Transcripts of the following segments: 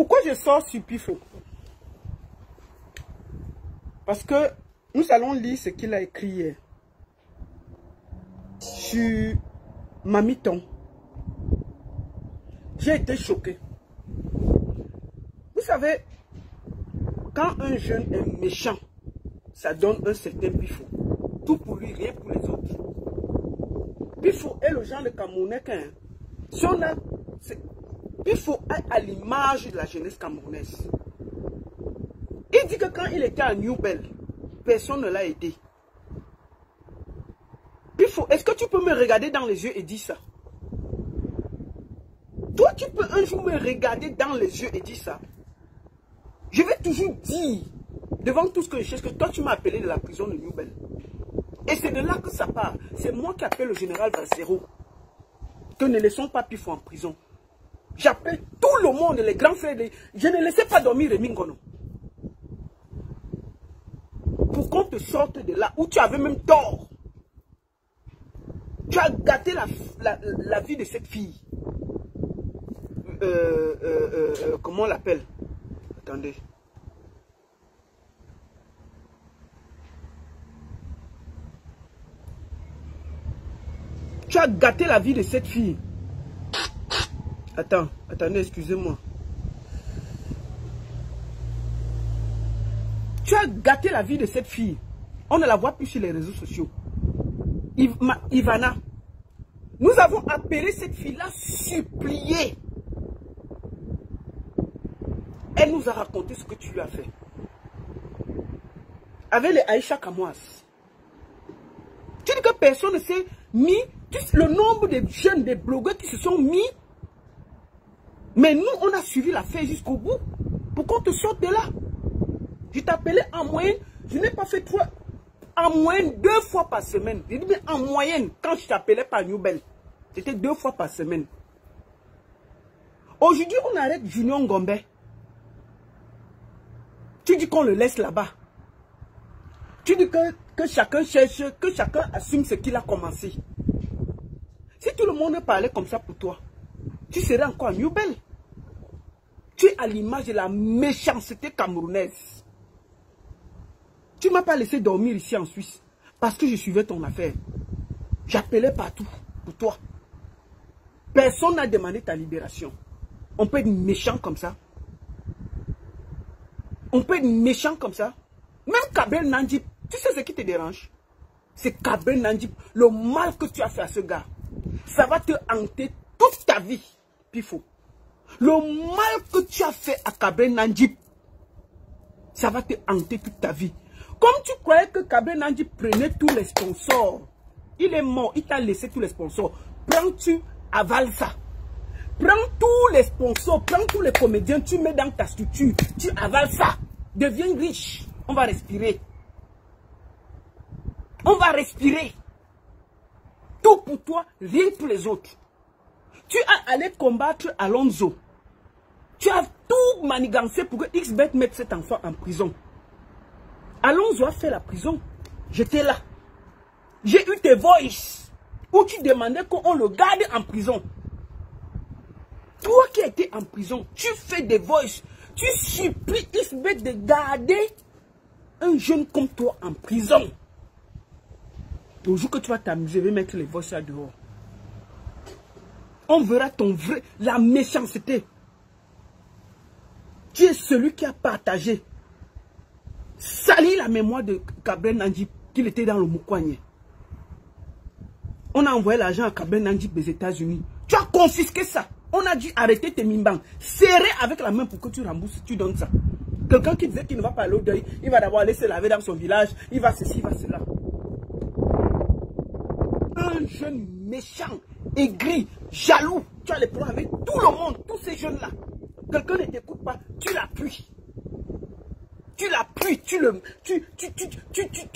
Pourquoi je sors sur Pifo? Parce que nous allons lire ce qu'il a écrit hier. Sur Mamiton. J'ai été choqué. Vous savez, quand un jeune est méchant, ça donne un certain Pifo. Tout pour lui, rien pour les autres. Pifo est le genre de Camerounais qu'un. Si on a... Pifo est à l'image de la jeunesse camerounaise. Il dit que quand il était à New Bell, personne ne l'a aidé. Pifo, est-ce que tu peux me regarder dans les yeux et dire ça? Toi, tu peux un jour me regarder dans les yeux et dire ça? Je vais toujours dire, devant tout ce que je cherche, que toi, tu m'as appelé de la prison de New Bell. Et c'est de là que ça part. C'est moi qui appelle le général Valsero. Que ne laissons pas Pifo en prison. J'appelle tout le monde, les grands frères. Je ne laissais pas dormir Rémi Ngono. Pour qu'on te sorte de là où tu avais même tort. Tu as gâté la vie de cette fille. Comment on l'appelle? Attendez. Tu as gâté la vie de cette fille. Attendez, excusez-moi. Tu as gâté la vie de cette fille. On ne la voit plus sur les réseaux sociaux. Ivana. Nous avons appelé cette fille-là suppliée. Elle nous a raconté ce que tu lui as fait. Avec les Aïcha Kamoas. Tu dis que personne ne s'est mis. Le nombre de jeunes, des blogueurs qui se sont mis. Mais nous, on a suivi l'affaire jusqu'au bout. Pour qu'on te sorte de là. Je t'appelais en moyenne. Je n'ai pas fait 3. En moyenne 2 fois par semaine. Je dis bien en moyenne, quand je t'appelais par New Bell, c'était 2 fois par semaine. Aujourd'hui, on arrête Junior Ngombe. Tu dis qu'on le laisse là-bas. Tu dis que chacun cherche, que chacun assume ce qu'il a commencé. Si tout le monde parlait comme ça pour toi, tu serais encore à New Bell. Tu es à l'image de la méchanceté camerounaise. Tu ne m'as pas laissé dormir ici en Suisse parce que je suivais ton affaire. J'appelais partout pour toi. Personne n'a demandé ta libération. On peut être méchant comme ça. On peut être méchant comme ça. Même Kabel Nandip, tu sais ce qui te dérange? C'est Kabel Nandip, le mal que tu as fait à ce gars. Ça va te hanter toute ta vie, Pifo. Le mal que tu as fait à Kabel Nandip, ça va te hanter toute ta vie. Comme tu croyais que Kabel Nandip prenait tous les sponsors, il est mort, il t'a laissé tous les sponsors. Prends-tu, avale ça. Prends tous les sponsors, prends tous les comédiens, tu mets dans ta structure, tu avales ça. Deviens riche, on va respirer. On va respirer. Tout pour toi, rien pour les autres. Tu as allé combattre Alonso. Tu as tout manigancé pour que XBet mette cet enfant en prison. Alonso a fait la prison. J'étais là. J'ai eu tes voices où tu demandais qu'on le garde en prison. Toi qui étais en prison, tu fais des voices. Tu supplies XBet de garder un jeune comme toi en prison. Le jour que tu vas t'amuser, je vais mettre les voices là dehors. On verra ton vrai, la méchanceté. Tu es celui qui a partagé, sali la mémoire de Kabel Nandip, qu'il était dans le Moukouanye. On a envoyé l'argent à Kabel Nandip des États-Unis. Tu as confisqué ça. On a dû arrêter tes mimbans. Serrer avec la main pour que tu rembourses, tu donnes ça. Quelqu'un qui disait qu'il ne va pas aller au deuil, il va d'abord aller se laver dans son village, il va ceci, il va cela. Un jeune méchant, aigri, jaloux. Tu as les problèmes avec tout le monde, tous ces jeunes-là. Quelqu'un ne t'écoute pas, tu l'appuies. Tu l'appuies, tu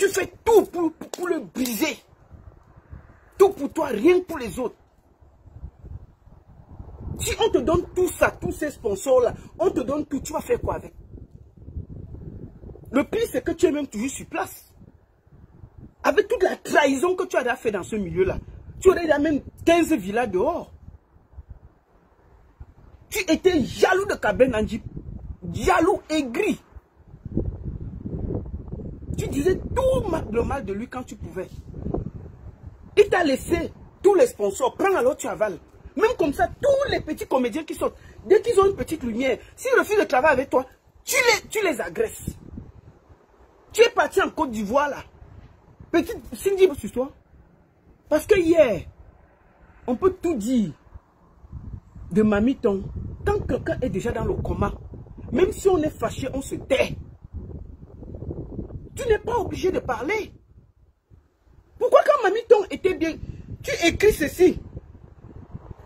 fais tout pour le briser. Tout pour toi, rien pour les autres. Si on te donne tout ça, tous ces sponsors-là, on te donne tout, tu vas faire quoi avec? Le pire, c'est que tu es même toujours sur place. Avec toute la trahison que tu as fait dans ce milieu-là, tu aurais déjà même 15 villas dehors. Tu étais jaloux de Kabel Nandip. jaloux, aigri. Tu disais tout le mal de lui quand tu pouvais. Il t'a laissé tous les sponsors. Prends alors, tu avales. Même comme ça, tous les petits comédiens qui sortent, dès qu'ils ont une petite lumière, s'ils refusent de travailler avec toi, tu les agresses. Tu es parti en Côte d'Ivoire là. Petite Cindy sur toi. Parce que hier, on peut tout dire de Mamiton. Quand quelqu'un est déjà dans le coma, même si on est fâché, on se tait. Tu n'es pas obligé de parler. Pourquoi quand Mamiton était bien, tu écris ceci?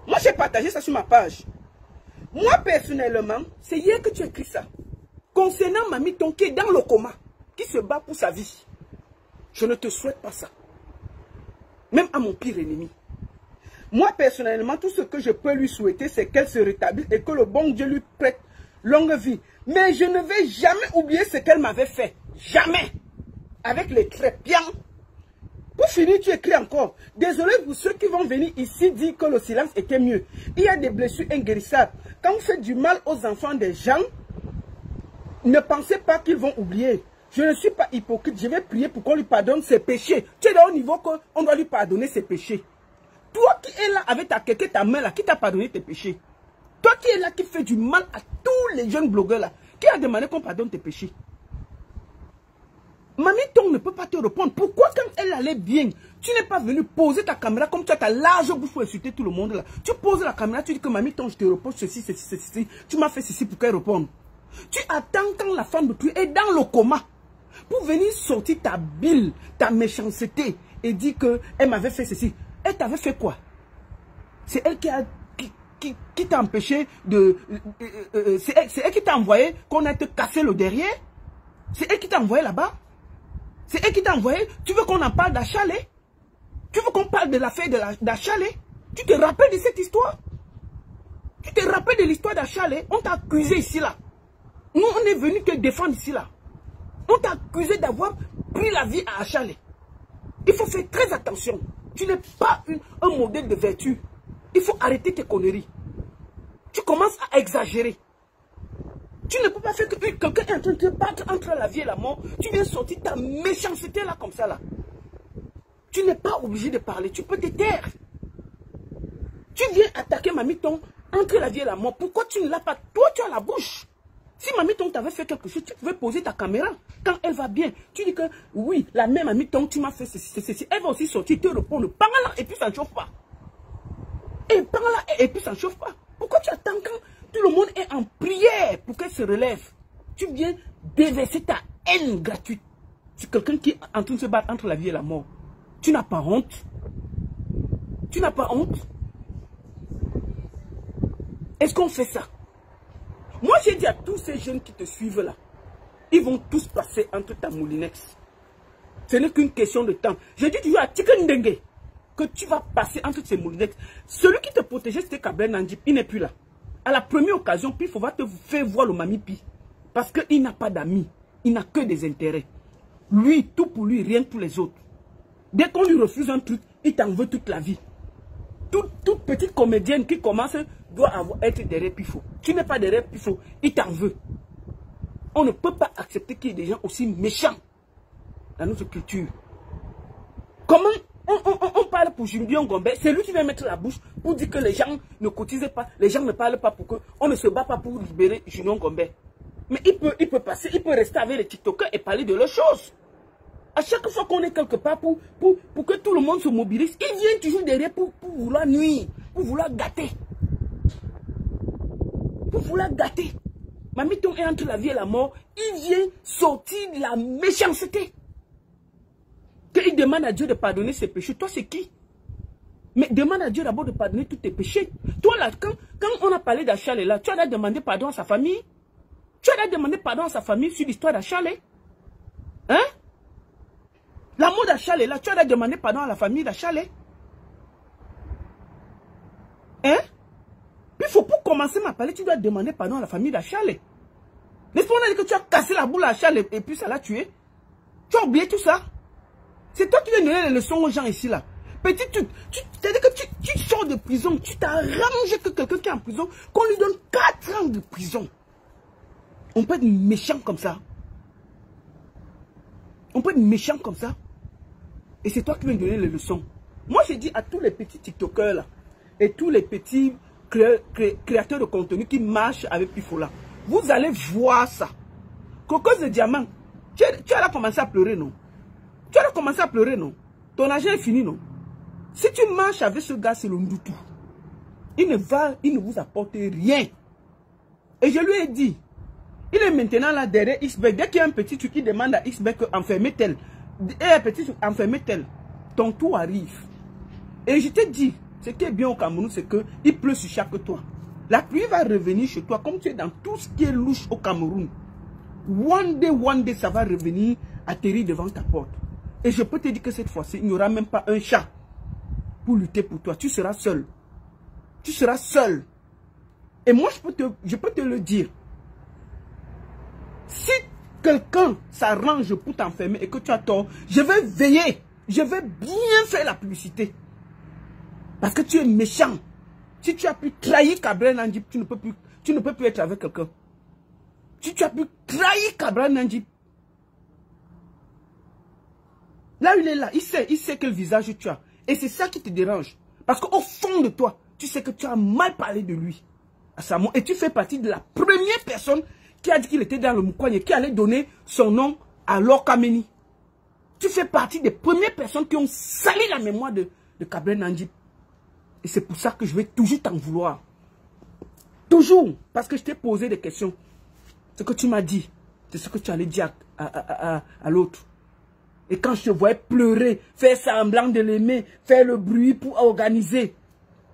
Moi, j'ai partagé ça sur ma page. Moi, personnellement, c'est hier que tu écris ça. Concernant Mamiton qui est dans le coma, qui se bat pour sa vie. Je ne te souhaite pas ça. Même à mon pire ennemi. Moi, personnellement, tout ce que je peux lui souhaiter, c'est qu'elle se rétablisse et que le bon Dieu lui prête longue vie. Mais je ne vais jamais oublier ce qu'elle m'avait fait. Jamais. Avec les trépieds. Pour finir, tu écris encore. Désolé pour ceux qui vont venir ici dire que le silence était mieux. Il y a des blessures inguérissables. Quand vous faites du mal aux enfants des gens, ne pensez pas qu'ils vont oublier. Je ne suis pas hypocrite. Je vais prier pour qu'on lui pardonne ses péchés. Tu es là au niveau qu'on doit lui pardonner ses péchés. Toi qui es là avec ta main là, qui t'a pardonné tes péchés. Toi qui es là, qui fait du mal à tous les jeunes blogueurs là, qui a demandé qu'on pardonne tes péchés. Mamiton ne peut pas te répondre. Pourquoi quand elle allait bien, tu n'es pas venu poser ta caméra comme tu as ta large bouche pour insulter tout le monde là. Tu poses la caméra, tu dis que Mamiton, je te repose ceci, ceci, ceci. Tu m'as fait ceci pour qu'elle réponde. Tu attends quand la femme de tu est dans le coma pour venir sortir ta bile, ta méchanceté et dire qu'elle m'avait fait ceci. Elle t'avait fait quoi? C'est elle qui t'a empêché de... c'est elle qui t'a envoyé qu'on a te cassé le derrière? C'est elle qui t'a envoyé là-bas? C'est elle qui t'a envoyé? Tu veux qu'on en parle d'Achalé? Tu veux qu'on parle de l'affaire d'Achalé? Tu te rappelles de cette histoire? Tu te rappelles de l'histoire d'Achalé? On t'a accusé ici là. Nous, on est venu te défendre ici là. On t'a accusé d'avoir pris la vie à Achalé. Il faut faire très attention. Tu n'es pas un modèle de vertu. Il faut arrêter tes conneries. Tu commences à exagérer. Tu ne peux pas faire que quelqu'un est en train de te battre entre la vie et la mort. Tu viens sortir ta méchanceté là comme ça là. Tu n'es pas obligé de parler. Tu peux te taire. Tu viens attaquer Mamiton entre la vie et la mort. Pourquoi tu ne l'as pas? Toi, tu as la bouche. Si Mamiton t'avait fait quelque chose, tu pouvais poser ta caméra. Quand elle va bien, tu dis que oui, la même Mamiton, tu m'as fait ceci. Elle va aussi sortir, te répondre. Parle là et puis ça ne chauffe pas. Et parle là et puis ça ne chauffe pas. Pourquoi tu attends quand tout le monde est en prière pour qu'elle se relève? Tu viens déverser ta haine gratuite sur quelqu'un qui est en train de se battre entre la vie et la mort. Tu n'as pas honte? Tu n'as pas honte? Est-ce qu'on fait ça? Moi, j'ai dit à tous ces jeunes qui te suivent là, ils vont tous passer entre ta moulinex. Ce n'est qu'une question de temps. J'ai dit toujours à Tikendengue que tu vas passer entre ces moulinex. Celui qui te protégeait, c'était Kabel Nandip, il n'est plus là. À la première occasion, puis il faudra te faire voir le Mamipi. Parce qu'il n'a pas d'amis. Il n'a que des intérêts. Lui, tout pour lui, rien pour les autres. Dès qu'on lui refuse un truc, il t'en veut toute la vie. Toute petite comédienne qui commence doit être derrière Pifo. Tu n'es pas derrière Pifo, il t'en veut. On ne peut pas accepter qu'il y ait des gens aussi méchants dans notre culture. Comment on parle pour Jumbion Gombe? C'est lui qui vient mettre la bouche pour dire que les gens ne cotisent pas, les gens ne parlent pas pour que on ne se bat pas pour libérer Jumbion Gombe. Mais il peut passer, il peut rester avec les TikTokers et parler de leurs choses. À chaque fois qu'on est quelque part pour que tout le monde se mobilise, il vient toujours derrière pour vouloir nuire, pour vouloir gâter. Pour vouloir gâter. Mamiton est entre la vie et la mort, il vient sortir de la méchanceté. Qu'il demande à Dieu de pardonner ses péchés. Toi, c'est qui? Mais demande à Dieu d'abord de pardonner tous tes péchés. Toi, là, quand on a parlé d'Achalé, là, tu as demandé pardon à sa famille? Tu as demandé pardon à sa famille sur l'histoire d'Achalé? Hein? L'amour d'Achalé, là, tu as demandé pardon à la famille d'Achalé? Hein? Puis il faut pour commencer à parler, tu dois demander pardon à la famille d'Achalé. N'est-ce pas, on a dit que tu as cassé la boule à Achalé et puis ça l'a tué? Tu as oublié tout ça? C'est toi qui viens donner les leçons aux gens ici, là. Petit, c'est-à-dire que tu sors de prison, tu t'arranges que quelqu'un qui est en prison, qu'on lui donne 4 ans de prison. On peut être méchant comme ça. On peut être méchant comme ça. Et c'est toi qui viens donner les leçons. Moi, j'ai dit à tous les petits TikTokers là, et tous les petits créateurs de contenu qui marchent avec Pifola, vous allez voir ça. Cocos de diamant, tu as commencé à pleurer, non? Tu as commencé à pleurer, non? Ton argent est fini, non? Si tu marches avec ce gars, c'est le Ndoutou. Il ne vous apporte rien. Et je lui ai dit, il est maintenant là derrière Xbet. Dès qu'il y a un petit truc qui demande à Xbet enfermer tel, et un petit truc enfermer tel, ton tour arrive. Et je te dis, ce qui est bien au Cameroun, c'est qu'il pleut sur chaque toit. La pluie va revenir chez toi, comme tu es dans tout ce qui est louche au Cameroun. One day, ça va revenir atterrir devant ta porte. Et je peux te dire que cette fois-ci, il n'y aura même pas un chat pour lutter pour toi. Tu seras seul. Tu seras seul. Et moi, je peux te le dire. Si quelqu'un s'arrange pour t'enfermer et que tu as tort, je vais veiller. Je vais bien faire la publicité. Parce que tu es méchant. Si tu as pu trahir Cabral Nandip, tu ne peux plus être avec quelqu'un. Si tu as pu trahir Cabral Nandip, là il est là, il sait quel visage tu as. Et c'est ça qui te dérange. Parce qu'au fond de toi, tu sais que tu as mal parlé de lui. À Samo, et tu fais partie de la première personne qui a dit qu'il était dans le Moukouanye, qui allait donner son nom à Lorkameni. Tu fais partie des premières personnes qui ont sali la mémoire de Cabral Nandip. Et c'est pour ça que je vais toujours t'en vouloir. Toujours. Parce que je t'ai posé des questions. Ce que tu m'as dit, c'est ce que tu allais dire à l'autre. Et quand je te voyais pleurer, faire semblant de l'aimer, faire le bruit pour organiser,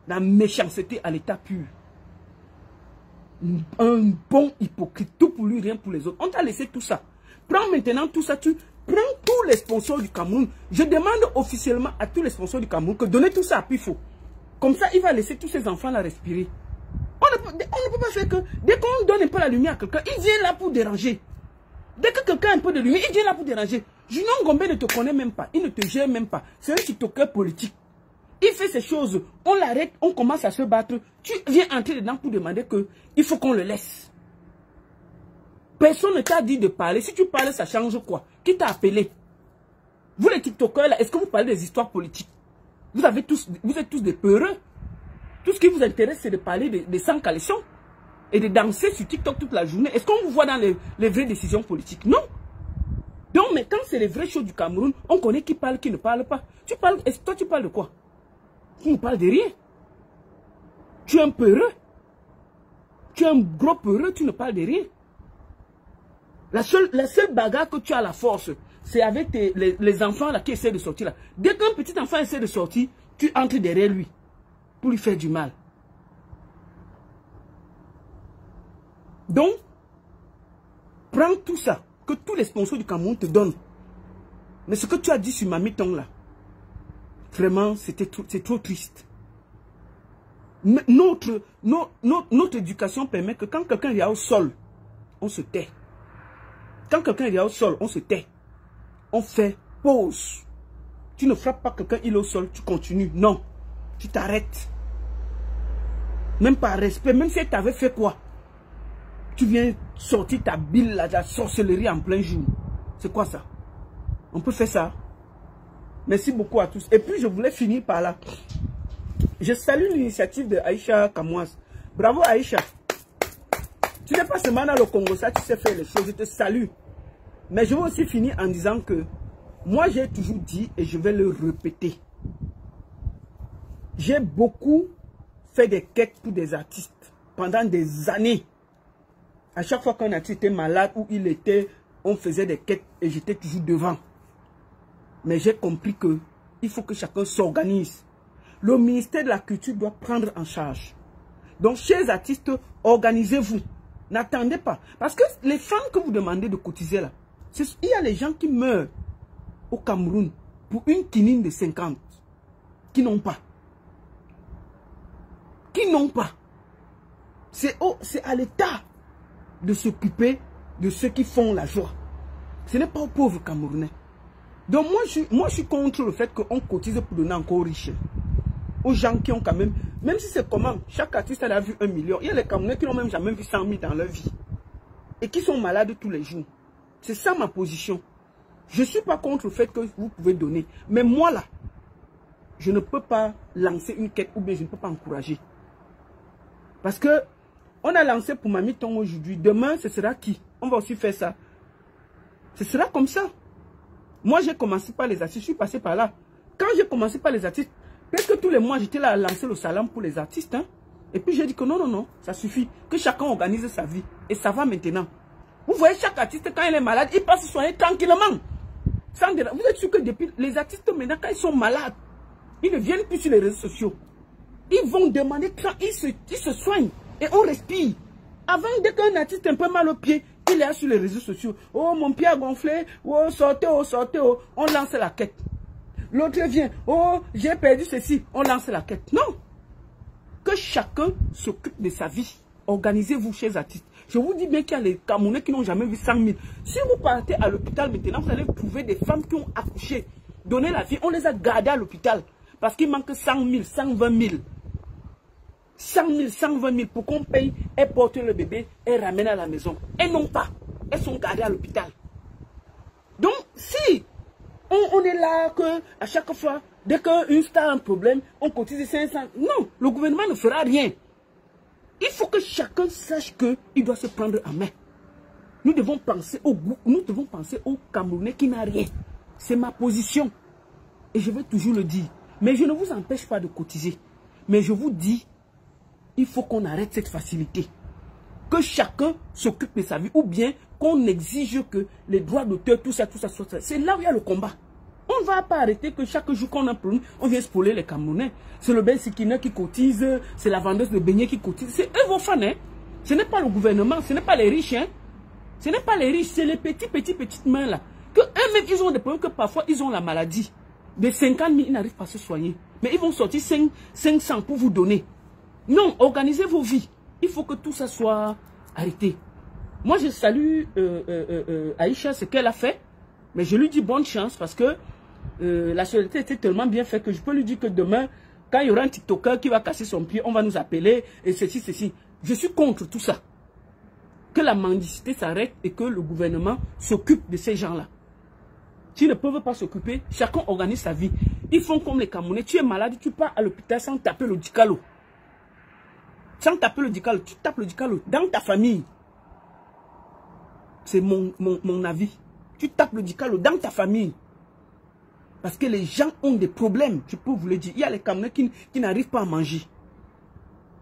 la méchanceté à l'état pur. Un bon hypocrite, tout pour lui, rien pour les autres. On t'a laissé tout ça. Prends maintenant tout ça, tu prends tous les sponsors du Cameroun. Je demande officiellement à tous les sponsors du Cameroun que donnez tout ça à Pifo. Comme ça, il va laisser tous ces enfants là respirer. On ne peut pas faire que, dès qu'on donne un peu la lumière à quelqu'un, il vient là pour déranger. Dès que quelqu'un a un peu de lumière, il vient là pour déranger. Junior Ngombe ne te connaît même pas, il ne te gère même pas. C'est un TikToker politique. Il fait ces choses, on l'arrête, on commence à se battre. Tu viens entrer dedans pour demander que il faut qu'on le laisse. Personne ne t'a dit de parler. Si tu parles, ça change quoi? Qui t'a appelé? Vous les TikTokers là, est-ce que vous parlez des histoires politiques? Vous êtes tous des peureux. Tout ce qui vous intéresse, c'est de parler des sans-caleçons et de danser sur TikTok toute la journée. Est-ce qu'on vous voit dans les vraies décisions politiques? Non. Donc, mais quand c'est les vraies choses du Cameroun, on connaît qui parle, qui ne parle pas. Toi, tu parles de quoi? Tu ne parles de rien. Tu es un peureux. Tu es un gros peureux, tu ne parles de rien. La seule bagarre que tu as à la force, c'est avec les enfants là qui essaient de sortir là. Dès qu'un petit enfant essaie de sortir, tu entres derrière lui pour lui faire du mal. Donc, prends tout ça que tous les sponsors du Cameroun te donnent. Mais ce que tu as dit sur Mamitong là, vraiment, c'est trop triste. Notre éducation permet que quand quelqu'un est au sol, on se tait. Quand quelqu'un est au sol, on se tait. On fait pause. Tu ne frappes pas quelqu'un, il est au sol, tu continues. Non, tu t'arrêtes. Même par respect, même si tu avais fait quoi? Tu viens sortir ta bile, là, la sorcellerie en plein jour. C'est quoi ça? On peut faire ça. Merci beaucoup à tous. Et puis, je voulais finir par là. Je salue l'initiative de Aïcha Kamouas. Bravo Aïcha. Tu n'es pas seulement dans le Congo, ça, tu sais faire les choses. Je te salue. Mais je vais aussi finir en disant que moi, j'ai toujours dit et je vais le répéter. J'ai beaucoup fait des quêtes pour des artistes pendant des années. À chaque fois qu'un artiste était malade ou il était, on faisait des quêtes et j'étais toujours devant. Mais j'ai compris que il faut que chacun s'organise. Le ministère de la Culture doit prendre en charge. Donc, chers artistes, organisez-vous. N'attendez pas. Parce que les femmes que vous demandez de cotiser là, il y a les gens qui meurent au Cameroun pour une quinine de 50 qui n'ont pas. Qui n'ont pas. C'est à l'État de s'occuper de ceux qui font la joie. Ce n'est pas aux pauvres Camerounais. Donc moi je suis contre le fait qu'on cotise pour donner encore aux riches. Aux gens qui ont quand même si c'est comment, chaque artiste a vu 1 million. Il y a les Camerounais qui n'ont même jamais vu 100 000 dans leur vie. et qui sont malades tous les jours. C'est ça ma position. Je ne suis pas contre le fait que vous pouvez donner. Mais moi là, je ne peux pas lancer une quête ou bien je ne peux pas encourager. Parce que on a lancé pour Mamie Tongo aujourd'hui. Demain, ce sera qui? On va aussi faire ça. Ce sera comme ça. Moi, j'ai commencé par les artistes. Je suis passé par là. Quand j'ai commencé par les artistes, presque tous les mois, j'étais là à lancer le salam pour les artistes. Hein. Et puis, j'ai dit que non, non, non, ça suffit. Que chacun organise sa vie. Et ça va maintenant. Vous voyez, chaque artiste, quand il est malade, il passe soigner tranquillement. Vous êtes sûr que depuis les artistes, maintenant, quand ils sont malades, ils ne viennent plus sur les réseaux sociaux. Ils vont demander quand ils se soignent. Et on respire. Avant, dès qu'un artiste a un peu mal au pied, il est sur les réseaux sociaux. Oh, mon pied a gonflé. Oh, sortez, oh, sortez, oh. On lance la quête. L'autre vient. Oh, j'ai perdu ceci. On lance la quête. Non. Que chacun s'occupe de sa vie. Organisez-vous, chers artistes. Je vous dis bien qu'il y a les Camerounais qui n'ont jamais vu 100 000. Si vous partez à l'hôpital maintenant, vous allez trouver des femmes qui ont accouché, donné la vie. On les a gardées à l'hôpital. Parce qu'il manque 100 000, 120 000. 100 000, 120 000 pour qu'on paye et porte le bébé et ramène à la maison. Et non pas. Elles sont gardées à l'hôpital. Donc, si on est là que à chaque fois, dès qu'une star a un problème, on cotise 500. Non, le gouvernement ne fera rien. Il faut que chacun sache qu'il doit se prendre en main. Nous devons penser au goût, nous devons penser au Camerounais qui n'a rien. C'est ma position. Et je vais toujours le dire. Mais je ne vous empêche pas de cotiser. Mais je vous dis, il faut qu'on arrête cette facilité. Que chacun s'occupe de sa vie. Ou bien qu'on exige que les droits d'auteur, tout ça, soit. C'est là où il y a le combat. On ne va pas arrêter que chaque jour qu'on a un problème, on vient spoiler les Camerounais. C'est le Ben Sikina qui cotise, c'est la vendeuse de beignets qui cotise. C'est eux vos fans. Hein? Ce n'est pas le gouvernement, ce n'est pas les riches. Hein? Ce n'est pas les riches, c'est les petites mains là. Que eux-mêmes, ils ont des problèmes que parfois ils ont la maladie. De 50 000, ils n'arrivent pas à se soigner. Mais ils vont sortir 500 pour vous donner. Non, organisez vos vies. Il faut que tout ça soit arrêté. Moi, je salue Aïcha, ce qu'elle a fait. Mais je lui dis bonne chance parce que la solidarité était tellement bien faite que je peux lui dire que demain, quand il y aura un TikToker qui va casser son pied, on va nous appeler et ceci. Je suis contre tout ça. Que la mendicité s'arrête et que le gouvernement s'occupe de ces gens-là. S'ils ne peuvent pas s'occuper, chacun organise sa vie. Ils font comme les Camerounais. Tu es malade, tu pars à l'hôpital sans taper le dicalo. Sans taper le dicalo, tu tapes le dicalo dans ta famille. C'est mon avis. Tu tapes le dicalo dans ta famille. Parce que les gens ont des problèmes, je peux vous le dire. Il y a les Camerounais qui n'arrivent pas à manger.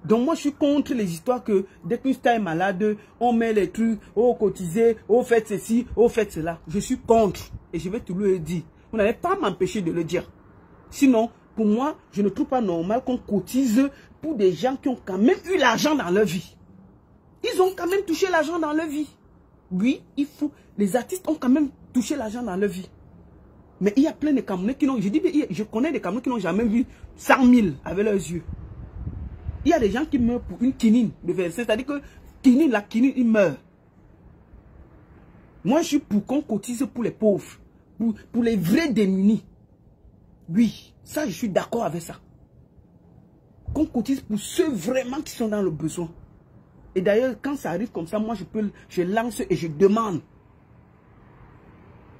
Donc moi je suis contre les histoires que dès qu'une star est malade, on met les trucs, oh cotisez, oh faites ceci, oh faites cela. Je suis contre. Et je vais tout le dire. Vous n'allez pas m'empêcher de le dire. Sinon, pour moi, je ne trouve pas normal qu'on cotise pour des gens qui ont quand même eu l'argent dans leur vie. Ils ont quand même touché l'argent dans leur vie. Oui, il faut. Les artistes ont quand même touché l'argent dans leur vie. Mais il y a plein de Camerounais qui n'ont... Je connais des Camerounais qui n'ont jamais vu 100 000 avec leurs yeux. Il y a des gens qui meurent pour une quinine de verset. C'est-à-dire que la quinine, il meurt. Moi, je suis pour qu'on cotise pour les pauvres. Pour les vrais démunis. Oui, ça, je suis d'accord avec ça. Qu'on cotise pour ceux vraiment qui sont dans le besoin. Et d'ailleurs, quand ça arrive comme ça, moi, je lance et je demande.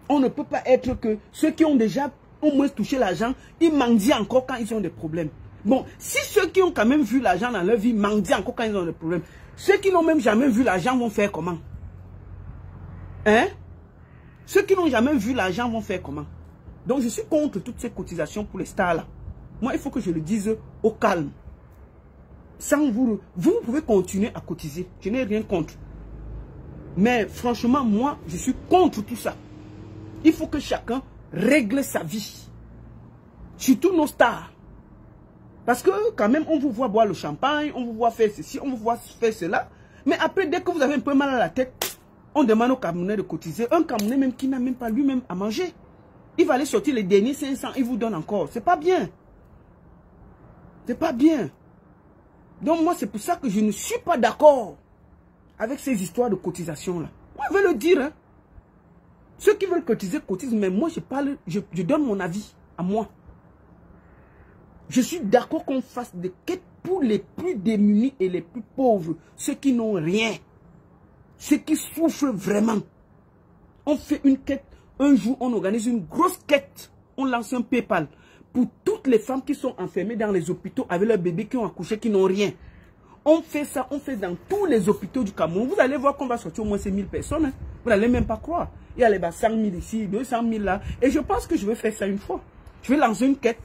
On ne peut pas être que ceux qui ont déjà au moins touché l'argent, ils mendient encore quand ils ont des problèmes. Bon, si ceux qui ont quand même vu l'argent dans leur vie mendient encore quand ils ont des problèmes, ceux qui n'ont même jamais vu l'argent vont faire comment? Hein? Ceux qui n'ont jamais vu l'argent vont faire comment? Donc je suis contre toutes ces cotisations pour les stars là. Moi, il faut que je le dise au calme. Sans vous pouvez continuer à cotiser. Je n'ai rien contre. Mais franchement, moi, je suis contre tout ça. Il faut que chacun règle sa vie. Surtout nos stars. Parce que quand même, on vous voit boire le champagne, on vous voit faire ceci, on vous voit faire cela. Mais après, dès que vous avez un peu mal à la tête, on demande aux Camerounais de cotiser. Un Camerounais même qui n'a même pas lui-même à manger. Il va aller sortir les derniers 500, il vous donne encore. C'est pas bien. C'est pas bien. Donc moi, c'est pour ça que je ne suis pas d'accord avec ces histoires de cotisation là. Moi, je vais le dire. Hein. Ceux qui veulent cotiser, cotisent. Mais moi, je donne mon avis à moi. Je suis d'accord qu'on fasse des quêtes pour les plus démunis et les plus pauvres. Ceux qui n'ont rien. ceux qui souffrent vraiment. On fait une quête. Un jour, on organise une grosse quête. On lance un PayPal pour toutes les femmes qui sont enfermées dans les hôpitaux avec leurs bébés qui ont accouché, qui n'ont rien. On fait ça, on fait dans tous les hôpitaux du Cameroun. Vous allez voir qu'on va sortir au moins ces 1000 personnes. Hein. Vous n'allez même pas croire. Il y a les 100 000 ici, 200 000 là. Et je pense que je vais faire ça une fois. Je vais lancer une quête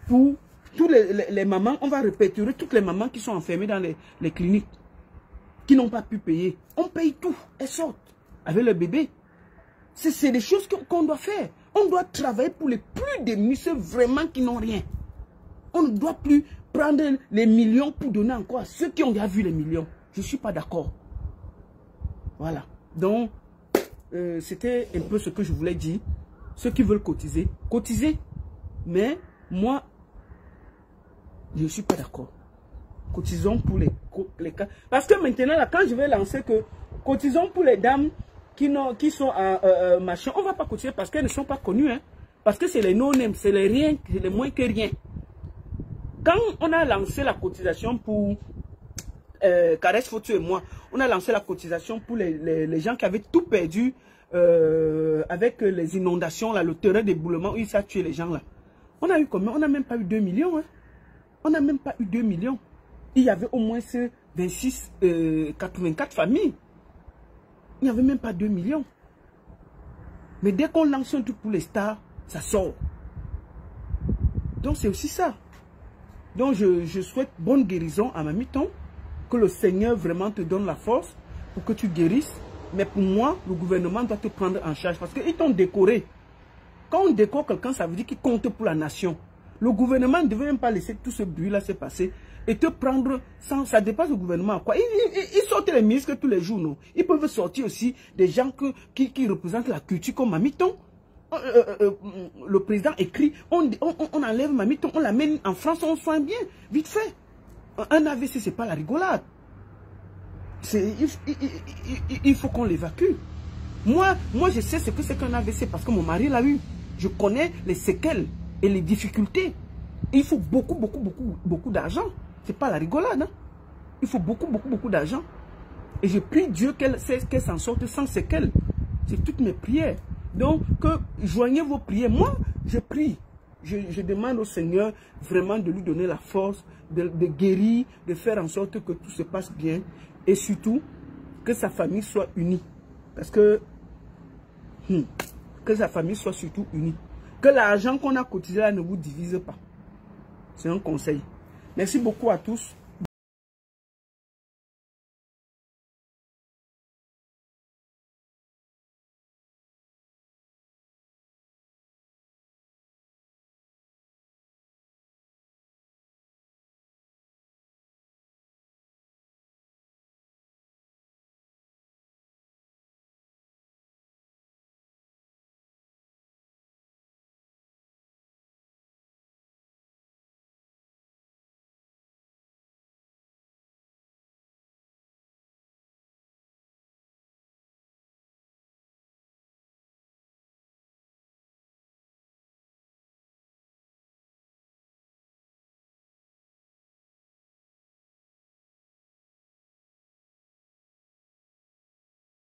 pour tous les mamans. On va répertorier toutes les mamans qui sont enfermées dans les cliniques, qui n'ont pas pu payer. On paye tout. Elles sortent avec le bébé. C'est des choses qu'on doit faire. On doit travailler pour les plus démunis, ceux vraiment qui n'ont rien. On ne doit plus prendre les millions pour donner encore à ceux qui ont déjà vu les millions. Je ne suis pas d'accord. Voilà. Donc, c'était un peu ce que je voulais dire. Ceux qui veulent cotiser, cotisez. Mais moi, je ne suis pas d'accord. Cotisons pour les cas. Parce que maintenant, là, quand je vais lancer que cotisons pour les dames qui sont à machin, on ne va pas cotiser parce qu'elles ne sont pas connues. Hein. Parce que c'est les no-names, c'est les rien, c'est les moins que rien. Quand on a lancé la cotisation pour Caresse Photo et moi, on a lancé la cotisation pour les gens qui avaient tout perdu avec les inondations, là, le terrain d'éboulement où il s'est tué les gens là. On a eu combien? On n'a même pas eu 2 millions. Hein. On n'a même pas eu 2 millions. Il y avait au moins 84 familles. Il n'y avait même pas 2 millions. Mais dès qu'on lance un truc pour les stars, ça sort. Donc c'est aussi ça. Donc je souhaite bonne guérison à Mamie Ton. Que le Seigneur vraiment te donne la force pour que tu guérisses. Mais pour moi, le gouvernement doit te prendre en charge. Parce qu'ils t'ont décoré. Quand on décore quelqu'un, ça veut dire qu'il compte pour la nation. Le gouvernement ne devait même pas laisser tout ce bruit-là se passer. Et te prendre sans... Ça dépasse le gouvernement. Quoi. Ils sortent les ministres tous les jours. Non. Ils peuvent sortir aussi des gens qui représentent la culture comme Mamie Ton. Le président écrit, on enlève Mamie Ton, on l'amène en France, on soigne bien, vite fait. Un AVC, c'est pas la rigolade. Il faut qu'on l'évacue. Moi, je sais ce que c'est qu'un AVC parce que mon mari l'a eu. Je connais les séquelles et les difficultés. Il faut beaucoup d'argent. C'est pas la rigolade. Hein? Il faut beaucoup d'argent. Et je prie Dieu qu'elle s'en sorte sans séquelles. C'est toutes mes prières. Donc, joignez vos prières. Moi, je prie. Je demande au Seigneur vraiment de lui donner la force, de guérir, de faire en sorte que tout se passe bien. Et surtout, que sa famille soit unie. Parce que sa famille soit surtout unie. Que l'argent qu'on a cotisé là ne vous divise pas. C'est un conseil. Merci beaucoup à tous.